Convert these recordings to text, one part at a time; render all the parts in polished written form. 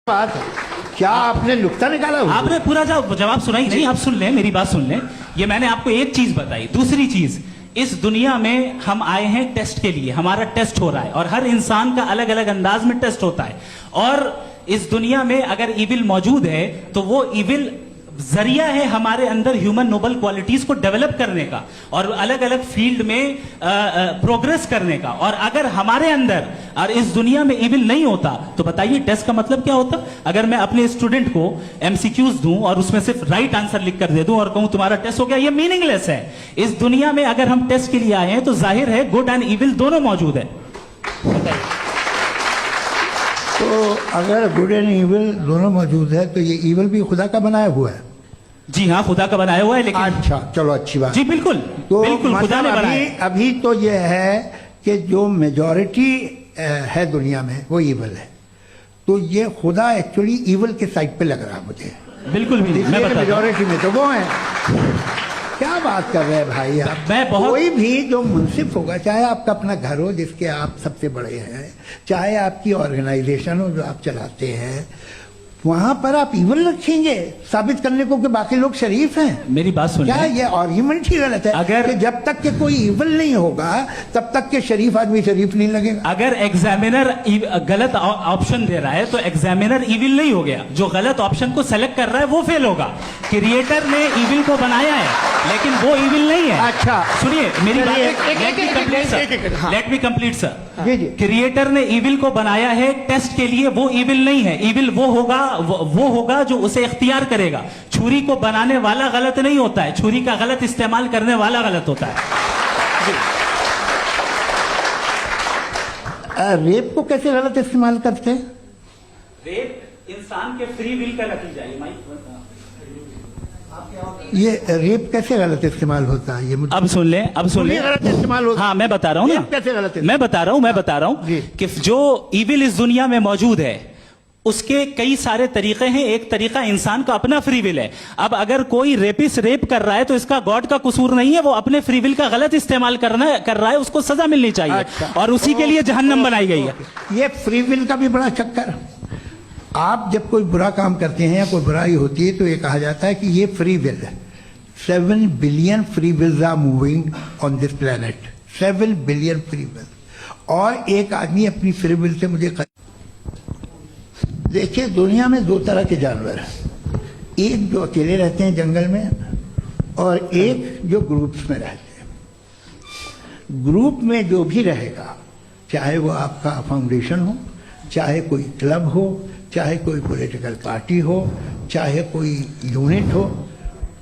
बात है। क्या आपने नुक्ता निकाला? आपने पूरा जवाब सुना ही नहीं। आप सुन लें, मेरी बात सुन लें। ये मैंने आपको एक चीज बताई। दूसरी चीज, इस दुनिया में हम आए हैं टेस्ट के लिए। हमारा टेस्ट हो रहा है और हर इंसान का अलग अलग अंदाज में टेस्ट होता है। और इस दुनिया में अगर इविल मौजूद है तो वो इविल जरिया है हमारे अंदर ह्यूमन नोबल क्वालिटीज को डेवलप करने का और अलग अलग फील्ड में प्रोग्रेस करने का। और अगर हमारे अंदर और इस दुनिया में इविल नहीं होता तो बताइए टेस्ट का मतलब क्या होता? अगर मैं अपने स्टूडेंट को एमसीक्यूज दूं और उसमें सिर्फ राइट आंसर लिख कर दे दूं और कहूं तुम्हारा टेस्ट हो गया, ये मीनिंगलेस है। इस दुनिया में अगर हम टेस्ट के लिए आए हैं तो जाहिर है गुड एंड इविल दोनों मौजूद है। तो अगर गुड एंड इविल दोनों मौजूद है तो ये इविल भी खुदा का बनाया हुआ है। जी हाँ, खुदा का बनाया हुआ है। लेकिन अच्छा, चलो अच्छी बात। जी बिल्कुल, तो बिल्कुल खुदा ने बनाया। अभी तो ये है कि जो मेजॉरिटी है दुनिया में वो इविल है, तो ये खुदा एक्चुअली इविल के साइड पे लग रहा है मुझे। बिल्कुल भी नहीं, मेजॉरिटी में तो वो है। क्या बात कर रहे हैं भाई आप? कोई भी जो मुंसिफ होगा, चाहे आपका अपना घर हो जिसके आप सबसे बड़े हैं, चाहे आपकी ऑर्गेनाइजेशन हो जो आप चलाते हैं, वहां पर आप इविल रखेंगे साबित करने को कि बाकी लोग शरीफ हैं। मेरी बात सुनिए। क्या ये आर्ग्यूमेंट ही गलत है? अगर कि जब तक के कोई इविल नहीं होगा तब तक के शरीफ आदमी शरीफ नहीं लगेगा। अगर एग्जामिनर गलत ऑप्शन दे रहा है तो एग्जामिनर इविल नहीं हो गया। जो गलत ऑप्शन को सेलेक्ट कर रहा है वो फेल होगा। क्रिएटर ने इविल को बनाया है लेकिन वो इविल नहीं है। अच्छा सुनिए मेरी बात, let me complete sir. Creator ने इविल को बनाया है टेस्ट के लिए, वो इविल नहीं है। इविल वो होगा जो उसे इख्तियार करेगा। छुरी को बनाने वाला गलत नहीं होता है, छुरी का गलत इस्तेमाल करने वाला गलत होता है। रेप को कैसे गलत इस्तेमाल करते हैं? रेप इंसान के फ्री विल का नतीजा है। ये रेप कैसे गलत इस्तेमाल होता है? ये अब सुन ले, अब सुन ले। गलत इस्तेमाल होता है। हाँ मैं बता रहा हूँ ना, कैसे गलत? मैं बता रहा हूँ कि जो इविल इस दुनिया में मौजूद है उसके कई सारे तरीके हैं। एक तरीका इंसान का अपना फ्री विल है। अब अगर कोई रेपिस्ट रेप कर रहा है तो इसका गॉड का कसूर नहीं है, वो अपने फ्री विल का गलत इस्तेमाल कर रहा है, उसको सजा मिलनी चाहिए। अच्छा। और उसी के लिए जहन्नम बनाई गई है। ये फ्री विल का भी बड़ा चक्कर। आप जब कोई बुरा काम करते हैं या कोई बुराई होती है तो ये कहा जाता है कि ये फ्री विल है। 7 billion free wills are moving on this planet. 7 billion free will. और एक आदमी अपनी फ्री विल से मुझे देखिए, दुनिया में 2 तरह के जानवर हैं। एक जो अकेले रहते हैं जंगल में और एक जो ग्रुप्स में रहते हैं। ग्रुप में जो भी रहेगा, चाहे वो आपका फाउंडेशन हो, चाहे कोई क्लब हो, चाहे कोई पॉलिटिकल पार्टी हो, चाहे कोई यूनिट हो,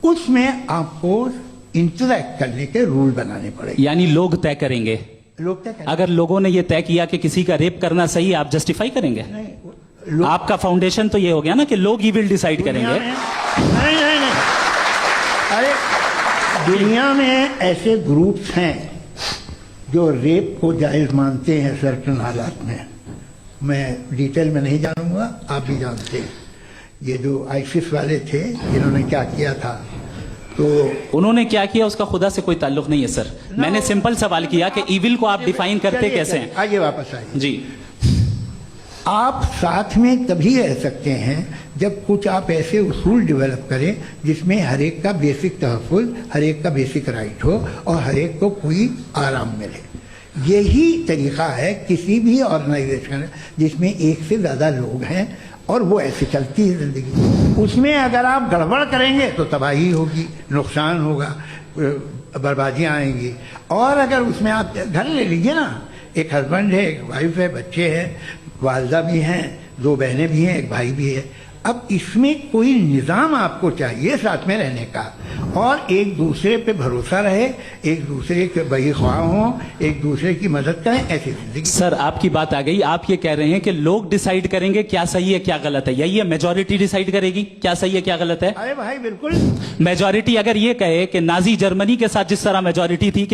उसमें आपको इंटरैक्ट करने के रूल बनाने पड़ेंगे। यानी लोग तय करेंगे। लोग तय करेंगे। अगर लोगों ने यह तय किया कि किसी का रेप करना सही है, आप जस्टिफाई करेंगे? नहीं, आपका फाउंडेशन तो ये हो गया ना कि लोग ही विल डिसाइड करेंगे। नहीं। अरे दुनिया में ऐसे ग्रुप्स हैं जो रेप को जायज मानते हैं सर्टेन हालात में। मैं डिटेल में नहीं जानूंगा, आप भी जानते हैं। ये जो आईसिस वाले थे इन्होंने क्या किया था, तो उन्होंने क्या किया उसका खुदा से कोई ताल्लुक नहीं है सर। मैंने सिंपल सवाल किया कि इविल को आप डिफाइन करते कैसे हैं? आगे वापस आइए जी। आप साथ में तभी रह सकते हैं जब कुछ आप ऐसे उसूल डेवलप करें जिसमें हर एक का बेसिक तहफ़्फ़ुज़, हर एक का बेसिक राइट हो और हर एक को कोई आराम मिले। यही तरीका है किसी भी ऑर्गेनाइजेशन जिसमें एक से ज़्यादा लोग हैं और वो ऐसे चलती है ज़िंदगी। उसमें अगर आप गड़बड़ करेंगे तो तबाही होगी, नुकसान होगा, बर्बादियाँ आएंगी। और अगर उसमें आप घर ले लीजिए ना, एक हस्बैंड है, एक वाइफ है, बच्चे हैं, वालदा भी हैं, 2 बहनें भी हैं, एक भाई भी है। अब इसमें कोई निज़ाम आपको चाहिए साथ में रहने का, और एक दूसरे पे भरोसा रहे, एक दूसरे के बहीख्वाह हों, एक दूसरे की मदद करें, ऐसी जिंदगी। सर आपकी बात आ गई। आप ये कह रहे हैं कि लोग डिसाइड करेंगे क्या सही है क्या गलत है, यही है? मेजॉरिटी डिसाइड करेगी क्या सही है क्या गलत है? अरे भाई बिल्कुल। मेजॉरिटी अगर ये कहे कि नाजी जर्मनी के साथ जिस तरह मेजॉरिटी थी